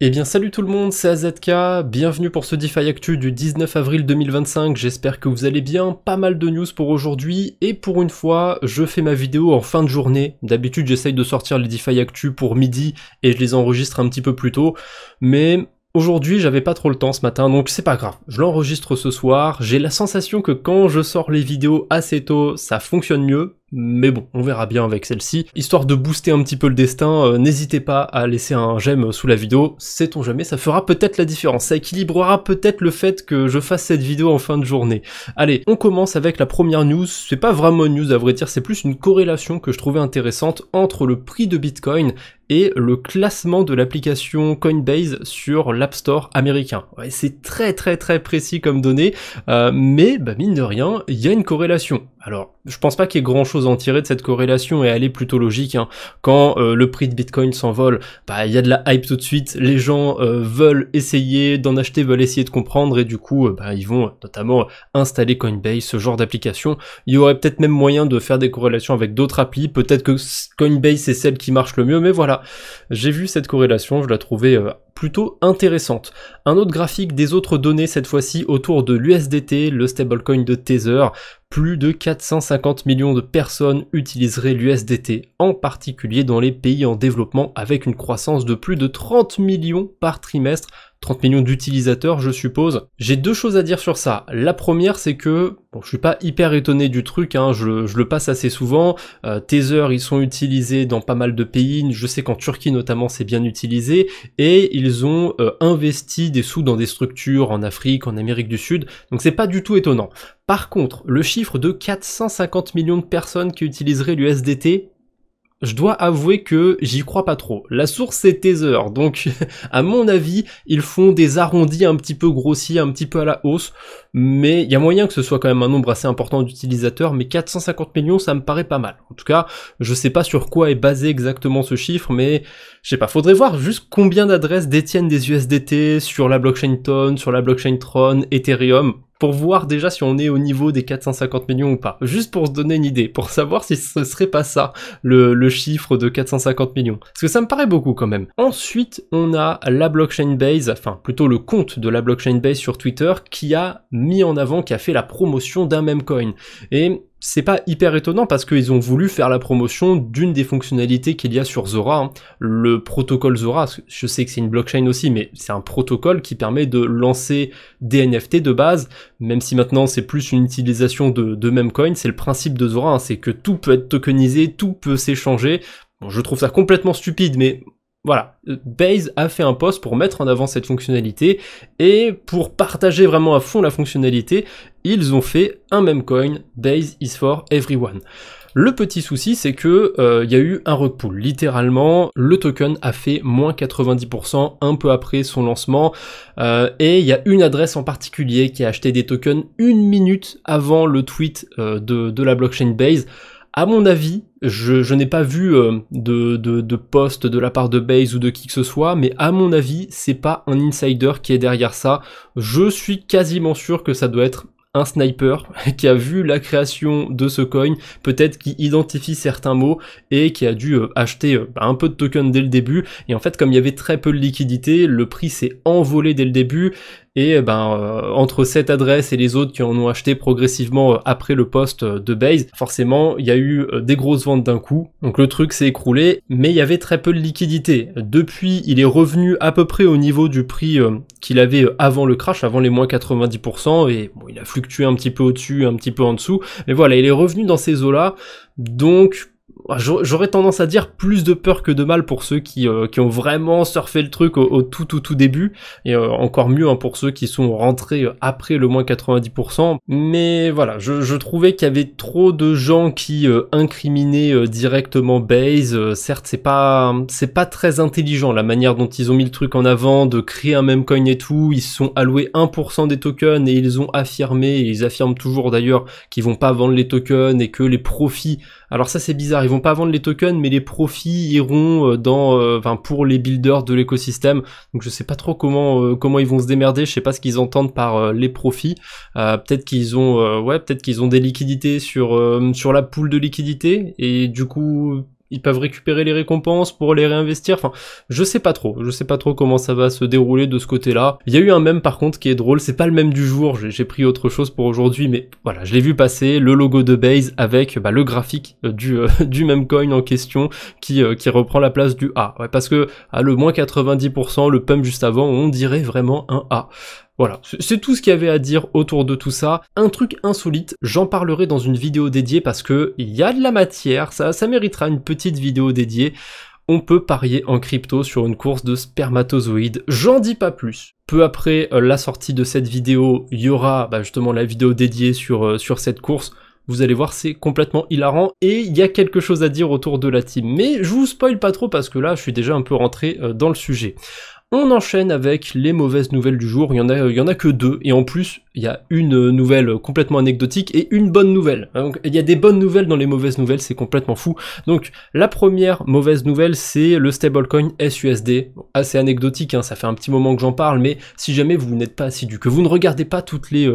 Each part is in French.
Eh bien salut tout le monde, c'est AZK, bienvenue pour ce DeFi Actu du 19 avril 2025, j'espère que vous allez bien, pas mal de news pour aujourd'hui, et pour une fois, je fais ma vidéo en fin de journée. D'habitude j'essaye de sortir les DeFi Actu pour midi, et je les enregistre un petit peu plus tôt, mais aujourd'hui j'avais pas trop le temps ce matin, donc c'est pas grave, je l'enregistre ce soir. J'ai la sensation que quand je sors les vidéos assez tôt, ça fonctionne mieux, mais bon, on verra bien avec celle-ci. Histoire de booster un petit peu le destin, n'hésitez pas à laisser un j'aime sous la vidéo, sait-on jamais, ça fera peut-être la différence, ça équilibrera peut-être le fait que je fasse cette vidéo en fin de journée. Allez, on commence avec la première news, c'est pas vraiment une news à vrai dire, c'est plus une corrélation que je trouvais intéressante entre le prix de Bitcoin et le classement de l'application Coinbase sur l'App Store américain. Ouais, c'est très précis comme données, mais mine de rien, il y a une corrélation. Alors, je pense pas qu'il y ait grand chose à en tirer de cette corrélation et elle est plutôt logique, hein. Quand le prix de Bitcoin s'envole, il y a de la hype tout de suite, les gens veulent essayer d'en acheter, veulent essayer de comprendre et du coup, ils vont notamment installer Coinbase, ce genre d'application. Il y aurait peut-être même moyen de faire des corrélations avec d'autres applis, peut-être que Coinbase c'est celle qui marche le mieux, mais voilà, j'ai vu cette corrélation, je la trouvais plutôt intéressante. Un autre graphique des autres données cette fois-ci autour de l'USDT, le stablecoin de Tether. Plus de 450 millions de personnes utiliseraient l'USDT, en particulier dans les pays en développement, avec une croissance de plus de 30 millions par trimestre. 30 millions d'utilisateurs, je suppose. J'ai deux choses à dire sur ça. La première, c'est que, bon, je suis pas hyper étonné du truc, hein, je le passe assez souvent. Tether, ils sont utilisés dans pas mal de pays. Je sais qu'en Turquie, notamment, c'est bien utilisé. Et ils ont investi des sous dans des structures en Afrique, en Amérique du Sud. Donc c'est pas du tout étonnant. Par contre, le chiffre de 450 millions de personnes qui utiliseraient l'USDT, je dois avouer que j'y crois pas trop. La source c'est Tether, donc à mon avis, ils font des arrondis un petit peu grossiers, un petit peu à la hausse, mais il y a moyen que ce soit quand même un nombre assez important d'utilisateurs, mais 450 millions ça me paraît pas mal. En tout cas, je sais pas sur quoi est basé exactement ce chiffre, mais je sais pas, faudrait voir juste combien d'adresses détiennent des USDT sur la blockchain Ton, sur la blockchain Tron, Ethereum, pour voir déjà si on est au niveau des 450 millions ou pas. Juste pour se donner une idée, pour savoir si ce serait pas ça, le chiffre de 450 millions. Parce que ça me paraît beaucoup quand même. Ensuite, on a la blockchain Base, enfin plutôt le compte de la blockchain Base sur Twitter, qui a mis en avant, qui a fait la promotion d'un meme coin. Et c'est pas hyper étonnant parce qu'ils ont voulu faire la promotion d'une des fonctionnalités qu'il y a sur Zora, hein. Le protocole Zora, je sais que c'est une blockchain aussi, mais c'est un protocole qui permet de lancer des NFT de base, même si maintenant c'est plus une utilisation de memecoin, c'est le principe de Zora, hein, c'est que tout peut être tokenisé, tout peut s'échanger. Bon, je trouve ça complètement stupide, mais voilà, Base a fait un post pour mettre en avant cette fonctionnalité et pour partager vraiment à fond la fonctionnalité, ils ont fait un memecoin, Base is for everyone. Le petit souci, c'est que y a eu un rug pull. Littéralement, le token a fait moins 90% un peu après son lancement, et il y a une adresse en particulier qui a acheté des tokens une minute avant le tweet de la blockchain Base. À mon avis, je n'ai pas vu de post de la part de Base ou de qui que ce soit, mais à mon avis, c'est pas un insider qui est derrière ça. Je suis quasiment sûr que ça doit être un sniper qui a vu la création de ce coin, peut-être qui identifie certains mots et qui a dû acheter un peu de tokens dès le début. Et en fait, comme il y avait très peu de liquidité, le prix s'est envolé dès le début. Et entre cette adresse et les autres qui en ont acheté progressivement après le post de Base, forcément il y a eu des grosses ventes d'un coup, donc le truc s'est écroulé, mais il y avait très peu de liquidité. Depuis, il est revenu à peu près au niveau du prix qu'il avait avant le crash, avant les moins 90%, et bon, il a fluctué un petit peu au-dessus, un petit peu en dessous, mais voilà, il est revenu dans ces eaux-là, donc j'aurais tendance à dire plus de peur que de mal pour ceux qui ont vraiment surfé le truc au tout début, et encore mieux hein, pour ceux qui sont rentrés après le moins 90%, mais voilà, je trouvais qu'il y avait trop de gens qui incriminaient directement Base. Certes c'est pas très intelligent la manière dont ils ont mis le truc en avant, de créer un meme coin et tout, ils se sont alloués 1% des tokens et ils ont affirmé, et ils affirment toujours d'ailleurs qu'ils vont pas vendre les tokens et que les profits, alors ça c'est bizarre, ils vont pas vendre les tokens, mais les profits iront pour les builders de l'écosystème. Donc je sais pas trop comment ils vont se démerder. Je sais pas ce qu'ils entendent par les profits. Peut-être qu'ils ont des liquidités sur la pool de liquidités et du coup ils peuvent récupérer les récompenses pour les réinvestir, enfin, je sais pas trop comment ça va se dérouler de ce côté-là. Il y a eu un mème par contre qui est drôle, c'est pas le mème du jour, j'ai pris autre chose pour aujourd'hui, mais voilà, je l'ai vu passer, le logo de Base avec le graphique du meme coin en question qui reprend la place du A. Ouais, parce que le moins 90%, le pump juste avant, on dirait vraiment un A. Voilà, c'est tout ce qu'il y avait à dire autour de tout ça. Un truc insolite, j'en parlerai dans une vidéo dédiée parce que il y a de la matière, ça méritera une petite vidéo dédiée. On peut parier en crypto sur une course de spermatozoïdes, j'en dis pas plus. Peu après la sortie de cette vidéo, il y aura justement la vidéo dédiée sur cette course. Vous allez voir, c'est complètement hilarant et il y a quelque chose à dire autour de la team. Mais je vous spoil pas trop parce que là, je suis déjà un peu rentré dans le sujet. On enchaîne avec les mauvaises nouvelles du jour, il y en a que 2, et en plus, il y a une nouvelle complètement anecdotique et une bonne nouvelle. Donc, il y a des bonnes nouvelles dans les mauvaises nouvelles, c'est complètement fou. Donc, la première mauvaise nouvelle, c'est le stablecoin SUSD. Bon, assez anecdotique, ça fait un petit moment que j'en parle, mais si jamais vous n'êtes pas assidu, que vous ne regardez pas tous les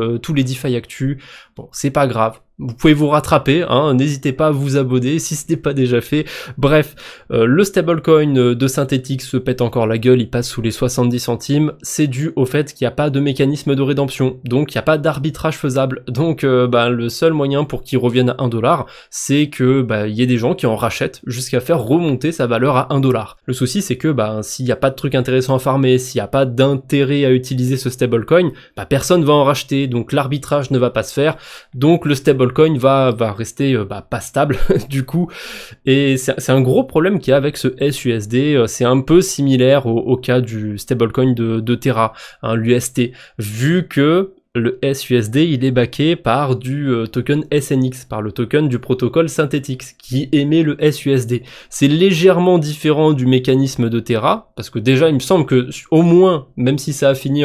DeFi Actu, bon, c'est pas grave. Vous pouvez vous rattraper, n'hésitez pas à vous abonner si ce n'est pas déjà fait. Bref, le stablecoin de Synthetix se pète encore la gueule, il passe sous les 70 centimes. C'est dû au fait qu'il n'y a pas de mécanisme de rédemption, donc il n'y a pas d'arbitrage faisable. Donc le seul moyen pour qu'il revienne à 1$, c'est que y ait des gens qui en rachètent jusqu'à faire remonter sa valeur à 1$. Le souci c'est que s'il n'y a pas de truc intéressant à farmer, s'il n'y a pas d'intérêt à utiliser ce stablecoin, personne va en racheter, donc l'arbitrage ne va pas se faire, donc le stablecoin va rester pas stable du coup, et c'est un gros problème qu'il y a avec ce SUSD. C'est un peu similaire au cas du stablecoin de Terra, l'UST, vu que le SUSD, il est backé par du token SNX, par le token du protocole Synthetix, qui émet le SUSD. C'est légèrement différent du mécanisme de Terra, parce que déjà, il me semble que, au moins, même si ça a fini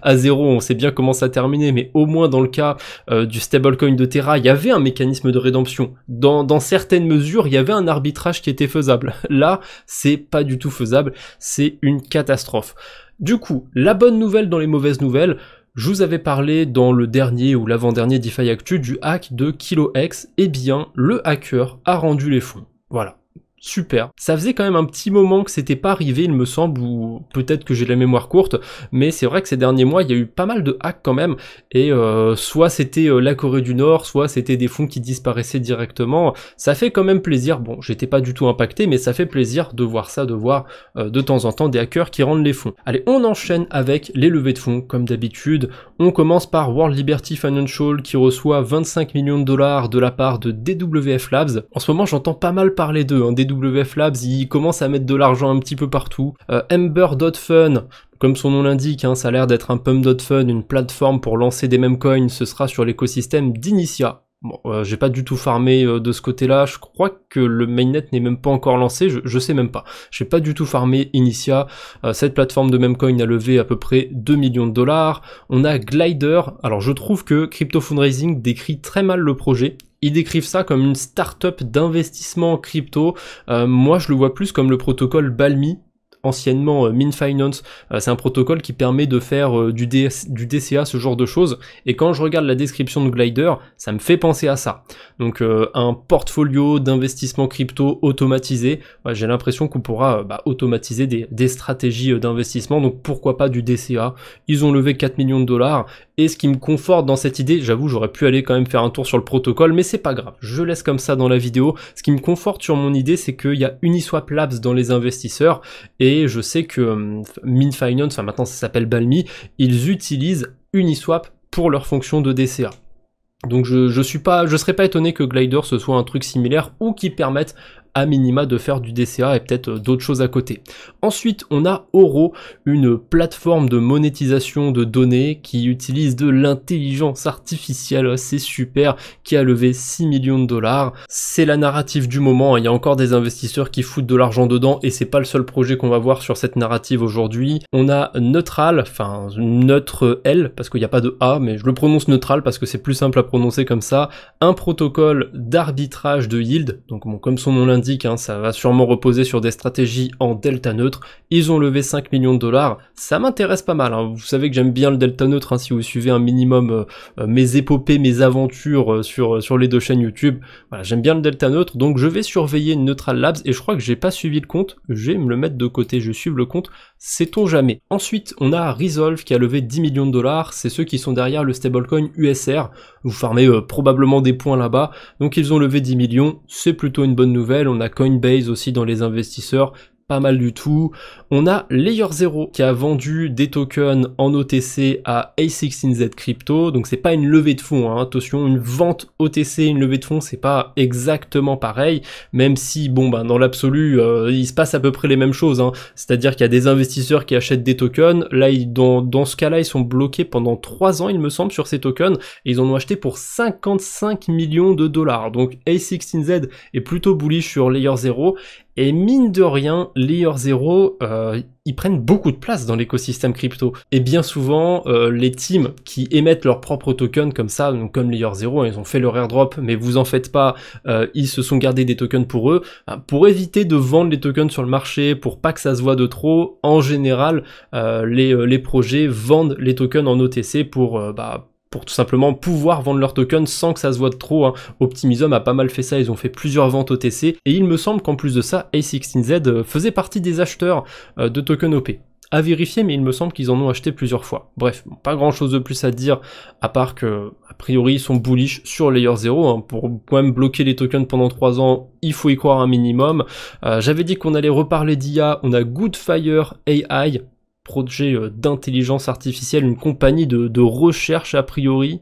à 0, on sait bien comment ça a terminé, mais au moins dans le cas du stablecoin de Terra, il y avait un mécanisme de rédemption. Dans certaines mesures, il y avait un arbitrage qui était faisable. Là, c'est pas du tout faisable, c'est une catastrophe. Du coup, la bonne nouvelle dans les mauvaises nouvelles, je vous avais parlé dans le dernier ou l'avant-dernier DeFi Actu du hack de KiloX, eh bien, le hacker a rendu les fonds. Voilà. Super. Ça faisait quand même un petit moment que c'était pas arrivé, il me semble, ou peut-être que j'ai la mémoire courte, mais c'est vrai que ces derniers mois, il y a eu pas mal de hacks quand même, et soit c'était la Corée du Nord, soit c'était des fonds qui disparaissaient directement. Ça fait quand même plaisir, bon, j'étais pas du tout impacté, mais ça fait plaisir de voir ça, de voir de temps en temps des hackers qui rendent les fonds. Allez, on enchaîne avec les levées de fonds, comme d'habitude. On commence par World Liberty Financial qui reçoit 25 millions de dollars de la part de DWF Labs. En ce moment, j'entends pas mal parler d'eux, DWF Labs, ils commencent à mettre de l'argent un petit peu partout. Ember.fun, comme son nom l'indique, ça a l'air d'être un pump.fun, une plateforme pour lancer des meme coins, ce sera sur l'écosystème d'Initia. Bon, j'ai pas du tout farmé de ce côté-là, je crois que le mainnet n'est même pas encore lancé, je sais même pas. J'ai pas du tout farmé Initia, cette plateforme de memecoin a levé à peu près 2 millions de dollars. On a Glider, alors je trouve que Crypto Fundraising décrit très mal le projet. Ils décrivent ça comme une start-up d'investissement en crypto. Moi, je le vois plus comme le protocole Balmi, anciennement Min Finance. C'est un protocole qui permet de faire du DCA, ce genre de choses. Et quand je regarde la description de Glider, ça me fait penser à ça. Donc un portfolio d'investissement crypto automatisé. Ouais, j'ai l'impression qu'on pourra automatiser des stratégies d'investissement. Donc pourquoi pas du DCA. Ils ont levé 4 millions de dollars. Et ce qui me conforte dans cette idée, j'avoue, j'aurais pu aller quand même faire un tour sur le protocole, mais c'est pas grave, je laisse comme ça dans la vidéo. Ce qui me conforte sur mon idée, c'est qu'il y a Uniswap Labs dans les investisseurs, et je sais que Min Finance, enfin maintenant ça s'appelle Balmi, ils utilisent Uniswap pour leur fonction de DCA. Donc je serais pas étonné que Glider ce soit un truc similaire, ou qui permette à minima de faire du DCA et peut-être d'autres choses à côté. Ensuite, on a Oro, une plateforme de monétisation de données qui utilise de l'intelligence artificielle, c'est super, qui a levé 6 millions de dollars. C'est la narrative du moment, il y a encore des investisseurs qui foutent de l'argent dedans et c'est pas le seul projet qu'on va voir sur cette narrative aujourd'hui. On a Neutral, enfin Neutre L, parce qu'il n'y a pas de A, mais je le prononce Neutral parce que c'est plus simple à prononcer comme ça, un protocole d'arbitrage de yield, donc bon, comme son nom l'indique, l'indique, hein, ça va sûrement reposer sur des stratégies en delta neutre. Ils ont levé 5 millions de dollars, ça m'intéresse pas mal, hein. Vous savez que j'aime bien le delta neutre, hein, si vous suivez un minimum mes épopées, mes aventures sur les 2 chaînes YouTube. Voilà, j'aime bien le delta neutre, donc je vais surveiller Neutral Labs, et je crois que j'ai pas suivi le compte, je vais me le mettre de côté, je suive le compte, sait-on jamais. Ensuite, on a Resolve qui a levé 10 millions de dollars, c'est ceux qui sont derrière le stablecoin USR, vous farmez probablement des points là-bas, donc ils ont levé 10 millions, c'est plutôt une bonne nouvelle. On a Coinbase aussi dans les investisseurs, pas mal du tout. On a Layer 0 qui a vendu des tokens en OTC à A16Z Crypto, donc c'est pas une levée de fonds, hein. Attention, une vente OTC, une levée de fonds, c'est pas exactement pareil, même si, bon, ben, dans l'absolu, il se passe à peu près les mêmes choses, hein. C'est-à-dire qu'il y a des investisseurs qui achètent des tokens, là, dans ce cas-là, ils sont bloqués pendant 3 ans, il me semble, sur ces tokens, et ils en ont acheté pour 55 millions de dollars, donc A16Z est plutôt bullish sur Layer 0, et mine de rien, Layer 0, ils prennent beaucoup de place dans l'écosystème crypto. Et bien souvent, les teams qui émettent leurs propres tokens comme ça, donc comme Layer 0, hein, ils ont fait leur airdrop, mais vous en faites pas, ils se sont gardés des tokens pour eux. Pour éviter de vendre les tokens sur le marché, pour pas que ça se voit de trop, en général, les projets vendent les tokens en OTC pour tout simplement pouvoir vendre leurs tokens sans que ça se voit de trop, hein. Optimism a pas mal fait ça, ils ont fait plusieurs ventes OTC, et il me semble qu'en plus de ça, A16Z faisait partie des acheteurs de tokens OP. À vérifier, mais il me semble qu'ils en ont acheté plusieurs fois. Bref, pas grand chose de plus à dire, à part que, a priori, ils sont bullish sur Layer 0, hein. Pour quand même bloquer les tokens pendant 3 ans, il faut y croire un minimum. J'avais dit qu'on allait reparler d'IA, on a Goodfire AI, projet d'intelligence artificielle, une compagnie de recherche a priori,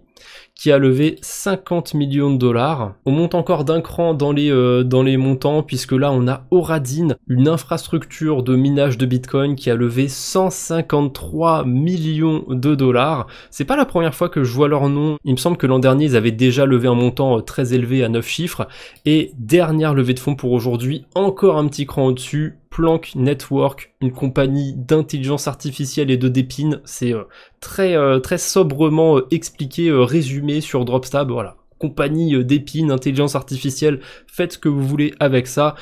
qui a levé 50 millions de dollars. On monte encore d'un cran dans les montants, puisque là on a Oradin, une infrastructure de minage de Bitcoin qui a levé 153 millions de dollars. C'est pas la première fois que je vois leur nom, il me semble que l'an dernier ils avaient déjà levé un montant très élevé à 9 chiffres, et dernière levée de fonds pour aujourd'hui, encore un petit cran au-dessus, Planck Network, une compagnie d'intelligence artificielle et de dépine, c'est très sobrement expliqué, résumé sur Dropstab, voilà. Compagnie d'épines, intelligence artificielle, faites ce que vous voulez avec ça,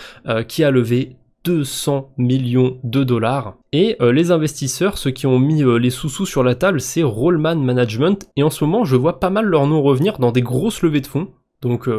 qui a levé 200 millions de dollars. Et les investisseurs, ceux qui ont mis les sous-sous sur la table, c'est Rollman Management, et en ce moment je vois pas mal leur nom revenir dans des grosses levées de fonds, donc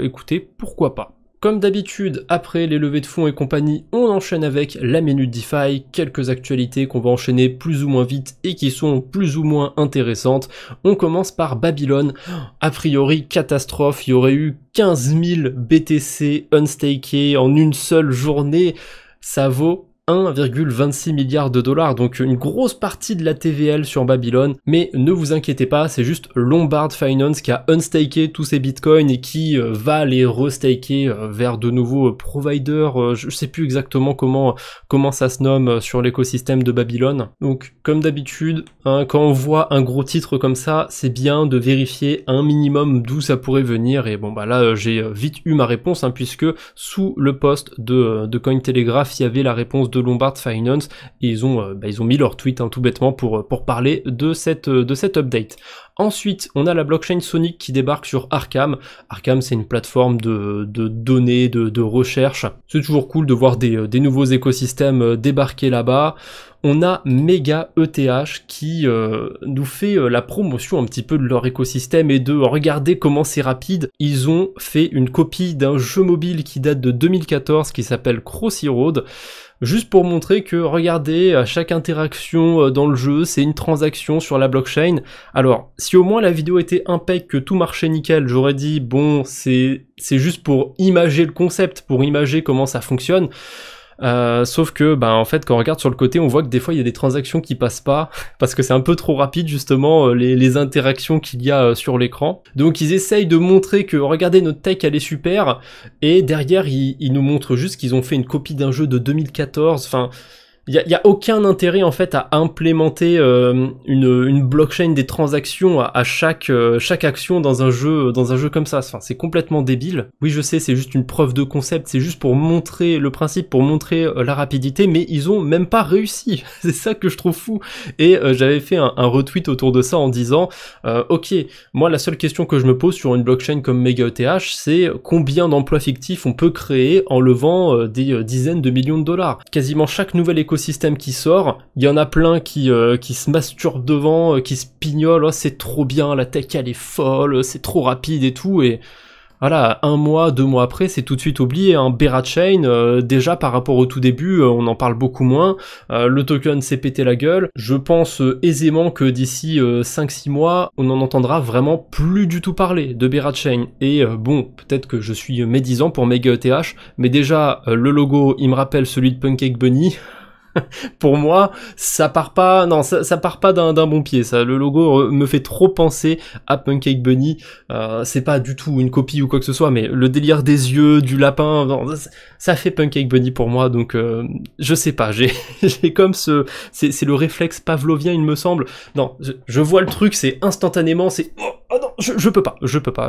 écoutez, pourquoi pas. Comme d'habitude, après les levées de fonds et compagnie, on enchaîne avec la Minute DeFi, quelques actualités qu'on va enchaîner plus ou moins vite et qui sont plus ou moins intéressantes. On commence par Babylon. A priori, catastrophe, il y aurait eu 15 000 BTC unstakés en une seule journée. Ça vaut 1,26 milliard de dollars, donc une grosse partie de la TVL sur Babylon, mais ne vous inquiétez pas, c'est juste Lombard Finance qui a unstaké tous ces bitcoins et qui va les restaker vers de nouveaux providers, je sais plus exactement comment ça se nomme sur l'écosystème de Babylon. Donc comme d'habitude, hein, quand on voit un gros titre comme ça, c'est bien de vérifier un minimum d'où ça pourrait venir, et bon bah là j'ai vite eu ma réponse, hein, puisque sous le post de Cointelegraph, il y avait la réponse de Lombard Finance, et ils ont mis leur tweet, hein, tout bêtement pour parler de cette update. Ensuite, on a la blockchain Sonic qui débarque sur Arkham. Arkham, c'est une plateforme de données, de recherche. C'est toujours cool de voir des nouveaux écosystèmes débarquer là-bas. On a Mega ETH qui nous fait la promotion un petit peu de leur écosystème et de regarder comment c'est rapide. Ils ont fait une copie d'un jeu mobile qui date de 2014 qui s'appelle Crossy Road. Juste pour montrer que, regardez, à chaque interaction dans le jeu, c'est une transaction sur la blockchain. Alors, si au moins la vidéo était impec, que tout marchait nickel, j'aurais dit, bon, c'est juste pour imager le concept, pour imager comment ça fonctionne. Sauf que, en fait, quand on regarde sur le côté, on voit que des fois, il y a des transactions qui passent pas, parce que c'est un peu trop rapide, justement, les interactions qu'il y a sur l'écran. Donc, ils essayent de montrer que, regardez, notre tech, elle est super, et derrière, ils nous montrent juste qu'ils ont fait une copie d'un jeu de 2014, enfin... y a aucun intérêt en fait à implémenter une blockchain des transactions à chaque action dans un jeu comme ça. Enfin, c'est complètement débile. Oui, je sais, c'est juste une preuve de concept, c'est juste pour montrer le principe, pour montrer la rapidité, mais ils ont même pas réussi. C'est ça que je trouve fou. Et j'avais fait un retweet autour de ça en disant ok, moi la seule question que je me pose sur une blockchain comme MegaETH, c'est combien d'emplois fictifs on peut créer en levant des dizaines de millions de dollars. Quasiment chaque nouvel écosystème qui sort, il y en a plein qui se masturbent devant, qui se pignolent, oh, c'est trop bien, la tech elle est folle, c'est trop rapide et tout, et voilà, 1 mois, 2 mois après, c'est tout de suite oublié, hein. Berachain, déjà par rapport au tout début, on en parle beaucoup moins, le token s'est pété la gueule, je pense aisément que d'ici 5-6 mois, on n'en entendra vraiment plus du tout parler de Berachain, et bon, peut-être que je suis médisant pour MegaETH, mais déjà, le logo, il me rappelle celui de Pancake Bunny. Pour moi, ça part pas d'un bon pied, ça. Le logo me fait trop penser à Pancake Bunny. C'est pas du tout une copie ou quoi que ce soit, mais le délire des yeux, du lapin, non, ça fait Pancake Bunny pour moi, donc je sais pas, j'ai comme c'est le réflexe pavlovien, il me semble. Non, je vois le truc, c'est instantanément, c'est oh non, je peux pas.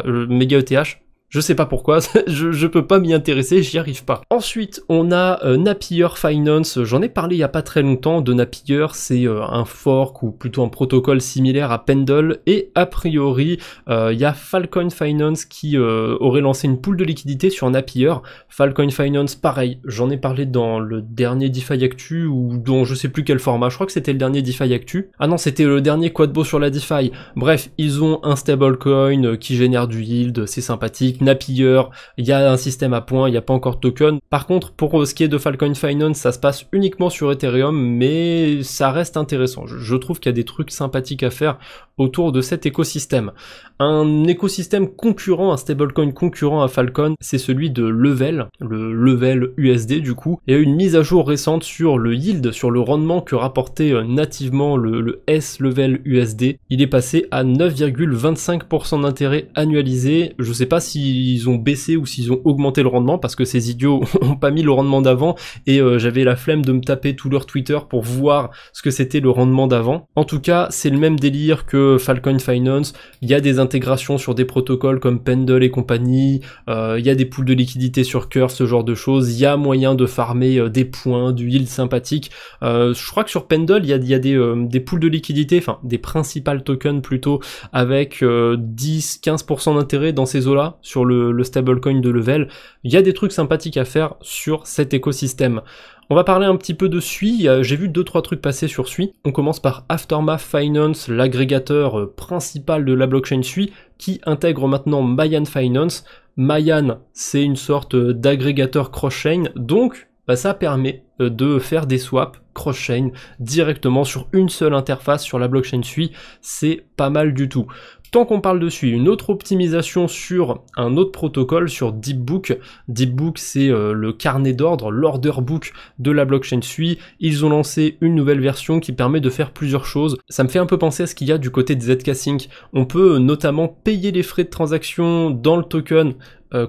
MegaETH. Je sais pas pourquoi, je peux pas m'y intéresser, j'y arrive pas. Ensuite, on a Napier Finance, j'en ai parlé il y a pas très longtemps de Napier, c'est un fork ou plutôt un protocole similaire à Pendle, et a priori, il y a Falcon Finance qui aurait lancé une pool de liquidité sur Napier. Falcon Finance, pareil, j'en ai parlé dans le dernier DeFi Actu, ou dans je sais plus quel format, je crois que c'était le dernier DeFi Actu. Ah non, c'était le dernier Quadbo sur la DeFi. Bref, ils ont un stablecoin qui génère du yield, c'est sympathique. Napier, il y a un système à points, il n'y a pas encore de token. Par contre, pour ce qui est de Falcon Finance, ça se passe uniquement sur Ethereum, mais ça reste intéressant. Je trouve qu'il y a des trucs sympathiques à faire autour de cet écosystème. Un écosystème concurrent, un stablecoin concurrent à Falcon, c'est celui de Level, le Level USD du coup. Il y a eu une mise à jour récente sur le yield, sur le rendement que rapportait nativement le S-Level USD. Il est passé à 9,25% d'intérêt annualisé. Je sais pas s'ils ont baissé ou s'ils ont augmenté le rendement, parce que ces idiots ont pas mis le rendement d'avant, et j'avais la flemme de me taper tout leur Twitter pour voir ce que c'était le rendement d'avant. En tout cas, c'est le même délire que Falcon Finance. Il y a des intégrations sur des protocoles comme Pendle et compagnie, il y a des pools de liquidité sur Curve, ce genre de choses, il y a moyen de farmer des points, du yield sympathique. Je crois que sur Pendle, il y a des pools de liquidité, enfin des principales tokens plutôt, avec 10-15% d'intérêt dans ces eaux-là, sur le stablecoin de Level. Il y a des trucs sympathiques à faire sur cet écosystème. On va parler un petit peu de Sui, j'ai vu 2-3 trucs passer sur Sui. On commence par Aftermath Finance, l'agrégateur principal de la blockchain Sui, qui intègre maintenant Mayan Finance. Mayan, c'est une sorte d'agrégateur cross-chain, donc ça permet de faire des swaps cross-chain directement sur une seule interface sur la blockchain Sui, c'est pas mal du tout. Tant qu'on parle dessus, une autre optimisation sur un autre protocole, sur Deepbook. Deepbook, c'est le carnet d'ordre, l'order book de la blockchain Sui. Ils ont lancé une nouvelle version qui permet de faire plusieurs choses. Ça me fait un peu penser à ce qu'il y a du côté de ZK-Sync. On peut notamment payer les frais de transaction dans le token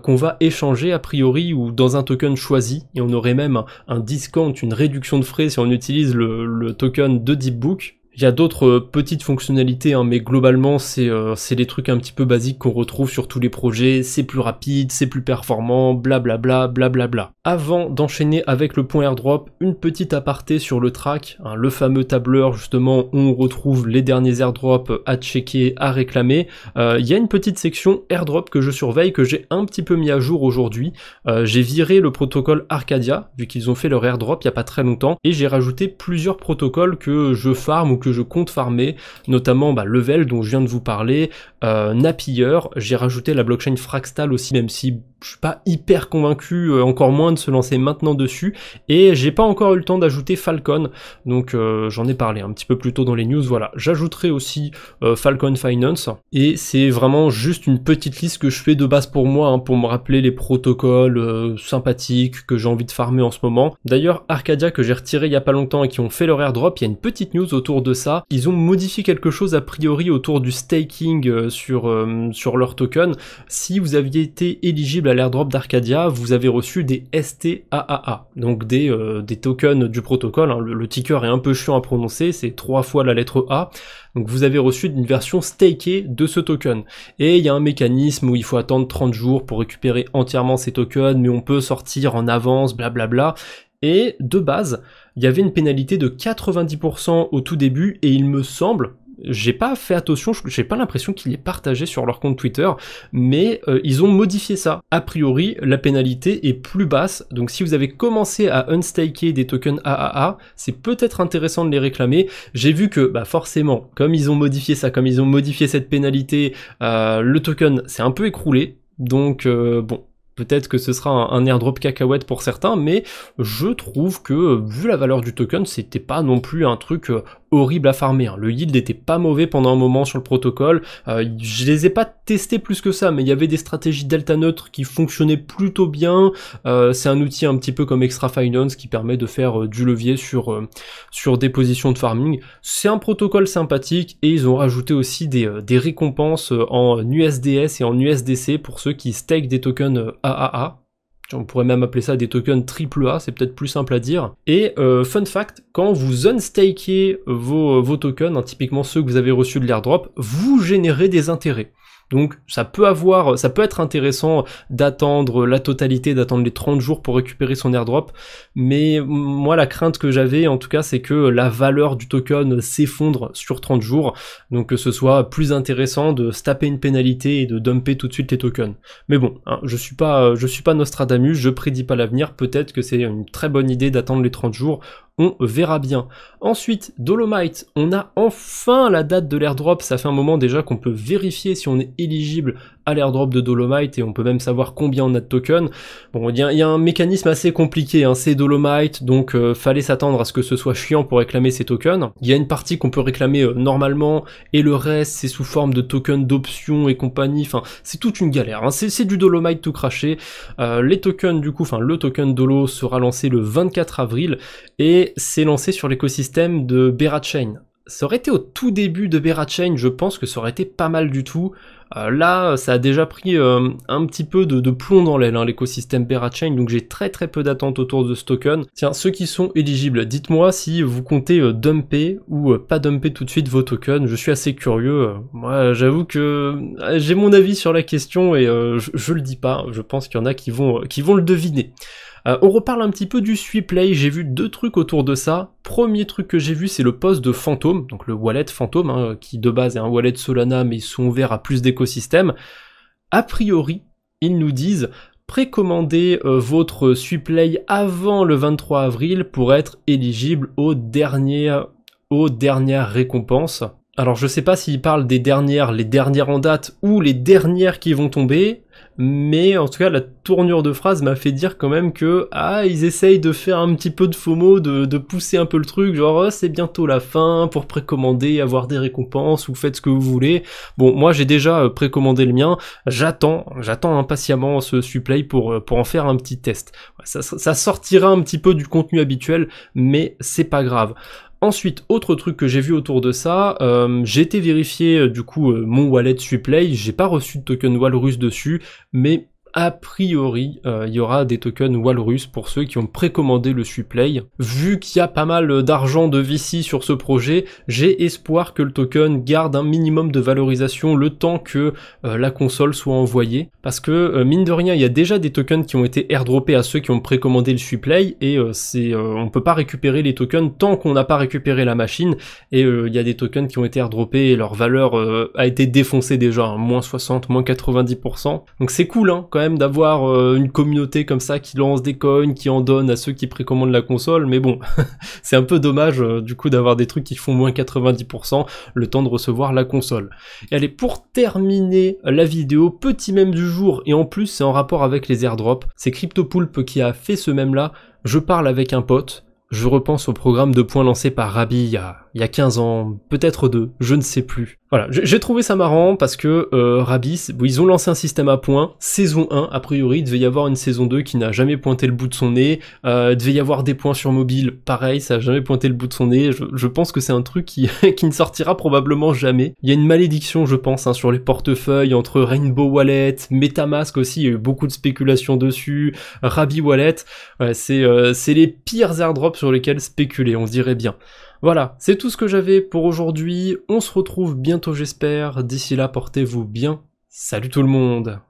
qu'on va échanger a priori, ou dans un token choisi, et on aurait même un discount, une réduction de frais si on utilise le token de Deepbook. Il y a d'autres petites fonctionnalités, hein, mais globalement c'est les trucs un petit peu basiques qu'on retrouve sur tous les projets. C'est plus rapide, c'est plus performant, blablabla, blablabla. Avant d'enchaîner avec le point airdrop, une petite aparté sur le track, hein, le fameux tableur justement où on retrouve les derniers airdrops à checker, à réclamer. Il y a une petite section airdrop que je surveille, que j'ai un petit peu mis à jour aujourd'hui. J'ai viré le protocole Arcadia, vu qu'ils ont fait leur airdrop il y a pas très longtemps, et j'ai rajouté plusieurs protocoles que je farm ou que je compte farmer, notamment Level dont je viens de vous parler, Napier, j'ai rajouté la blockchain Fractal aussi, même si je suis pas hyper convaincu, encore moins de se lancer maintenant dessus, et j'ai pas encore eu le temps d'ajouter Falcon, donc j'en ai parlé un petit peu plus tôt dans les news. Voilà, j'ajouterai aussi Falcon Finance, et c'est vraiment juste une petite liste que je fais de base pour moi, hein, pour me rappeler les protocoles sympathiques que j'ai envie de farmer en ce moment. D'ailleurs, Arcadia, que j'ai retiré il y a pas longtemps et qui ont fait leur airdrop, il y a une petite news autour de ça. Ils ont modifié quelque chose a priori autour du staking sur leur token. Si vous aviez été éligible à l'airdrop d'Arcadia, vous avez reçu des STAAA, donc des tokens du protocole, hein. Le ticker est un peu chiant à prononcer, c'est 3 fois la lettre A, donc vous avez reçu une version stakée de ce token. Et il y a un mécanisme où il faut attendre 30 jours pour récupérer entièrement ces tokens, mais on peut sortir en avance, blablabla. Et de base, il y avait une pénalité de 90% au tout début, et il me semble, j'ai pas fait attention, j'ai pas l'impression qu'il est partagé sur leur compte Twitter, mais ils ont modifié ça. A priori, la pénalité est plus basse, donc si vous avez commencé à unstaker des tokens AAA, c'est peut-être intéressant de les réclamer. J'ai vu que, bah forcément, comme ils ont modifié ça, comme ils ont modifié cette pénalité, le token s'est un peu écroulé, donc bon... Peut-être que ce sera un airdrop cacahuète pour certains, mais je trouve que, vu la valeur du token, c'était pas non plus un truc horrible à farmer, hein. Le yield était pas mauvais pendant un moment sur le protocole, je les ai pas testés plus que ça, mais il y avait des stratégies delta neutre qui fonctionnaient plutôt bien. C'est un outil un petit peu comme Extra Finance qui permet de faire du levier sur des positions de farming. C'est un protocole sympathique, et ils ont rajouté aussi des récompenses en USDS et en USDC pour ceux qui stake des tokens AAA. On pourrait même appeler ça des tokens AAA, c'est peut-être plus simple à dire. Et fun fact, quand vous unstakez vos tokens, hein, typiquement ceux que vous avez reçus de l'airdrop, vous générez des intérêts. Donc ça peut être intéressant d'attendre la totalité, d'attendre les 30 jours pour récupérer son airdrop, mais moi la crainte que j'avais en tout cas c'est que la valeur du token s'effondre sur 30 jours, donc que ce soit plus intéressant de se taper une pénalité et de dumper tout de suite les tokens. Mais bon, hein, je suis pas Nostradamus, je prédis pas l'avenir, peut-être que c'est une très bonne idée d'attendre les 30 jours, on verra bien. Ensuite, Dolomite, on a enfin la date de l'airdrop, ça fait un moment déjà qu'on peut vérifier si on est éligible à l'airdrop de Dolomite, et on peut même savoir combien on a de tokens. Bon, il y a un mécanisme assez compliqué, hein, c'est Dolomite, donc fallait s'attendre à ce que ce soit chiant pour réclamer ces tokens. Il y a une partie qu'on peut réclamer normalement, et le reste c'est sous forme de tokens d'options et compagnie, enfin c'est toute une galère, hein. C'est du Dolomite tout craché. Les tokens du coup, enfin le token Dolo sera lancé le 24 avril, et c'est lancé sur l'écosystème de Berachain. Ça aurait été au tout début de Berachain, je pense que ça aurait été pas mal du tout. Là, ça a déjà pris un petit peu de plomb dans l'aile, hein, l'écosystème Berachain, donc j'ai très peu d'attentes autour de ce token. Tiens, ceux qui sont éligibles, dites-moi si vous comptez dumper ou pas dumper tout de suite vos tokens, je suis assez curieux. Moi, j'avoue que j'ai mon avis sur la question, et je le dis pas, je pense qu'il y en a qui vont le deviner. On reparle un petit peu du Sweeplay, j'ai vu 2 trucs autour de ça. Premier truc que j'ai vu, c'est le post de Phantom, donc le wallet Phantom, hein, qui de base est un wallet Solana, mais ils sont ouverts à plus d'écosystèmes. A priori, ils nous disent précommandez votre Sweeplay avant le 23 avril pour être éligible aux dernières récompenses. Alors je sais pas s'ils parlent des les dernières en date ou les dernières qui vont tomber, mais en tout cas la tournure de phrase m'a fait dire quand même que ils essayent de faire un petit peu de FOMO, de pousser un peu le truc, genre c'est bientôt la fin pour précommander, avoir des récompenses, ou faites ce que vous voulez. Bon, moi j'ai déjà précommandé le mien, j'attends impatiemment ce Sweeplay pour en faire un petit test. Ça sortira un petit peu du contenu habituel, mais c'est pas grave. Ensuite, autre truc que j'ai vu autour de ça, j'ai été vérifier du coup mon wallet Sweeplay, j'ai pas reçu de token Walrus dessus, mais a priori, il y aura des tokens Walrus pour ceux qui ont précommandé le Sweeplay. Vu qu'il y a pas mal d'argent de VC sur ce projet, j'ai espoir que le token garde un minimum de valorisation le temps que la console soit envoyée. Parce que, mine de rien, il y a déjà des tokens qui ont été airdroppés à ceux qui ont précommandé le Sweeplay, et on peut pas récupérer les tokens tant qu'on n'a pas récupéré la machine, et il y a des tokens qui ont été airdroppés et leur valeur a été défoncée déjà, hein, moins 60, moins 90%. Donc c'est cool, hein, quand même d'avoir une communauté comme ça qui lance des coins, qui en donne à ceux qui précommandent la console, mais bon, c'est un peu dommage du coup d'avoir des trucs qui font moins 90% le temps de recevoir la console. Et allez, pour terminer la vidéo, petit mème du jour, et en plus c'est en rapport avec les airdrops, c'est CryptoPulp qui a fait ce mème là. Je parle avec un pote, je repense au programme de points lancé par Rabi il y a 15 ans, peut-être 2, je ne sais plus. Voilà, j'ai trouvé ça marrant parce que Rabis, ils ont lancé un système à points, saison 1, a priori, il devait y avoir une saison 2 qui n'a jamais pointé le bout de son nez, il devait y avoir des points sur mobile, pareil, ça a jamais pointé le bout de son nez, je pense que c'est un truc qui, qui ne sortira probablement jamais. Il y a une malédiction, je pense, hein, sur les portefeuilles, entre Rainbow Wallet, Metamask aussi, il y a eu beaucoup de spéculation dessus, Rabi Wallet, ouais, c'est les pires airdrops sur lesquels spéculer, on se dirait bien. Voilà, c'est tout ce que j'avais pour aujourd'hui, on se retrouve bientôt j'espère, d'ici là portez-vous bien, salut tout le monde!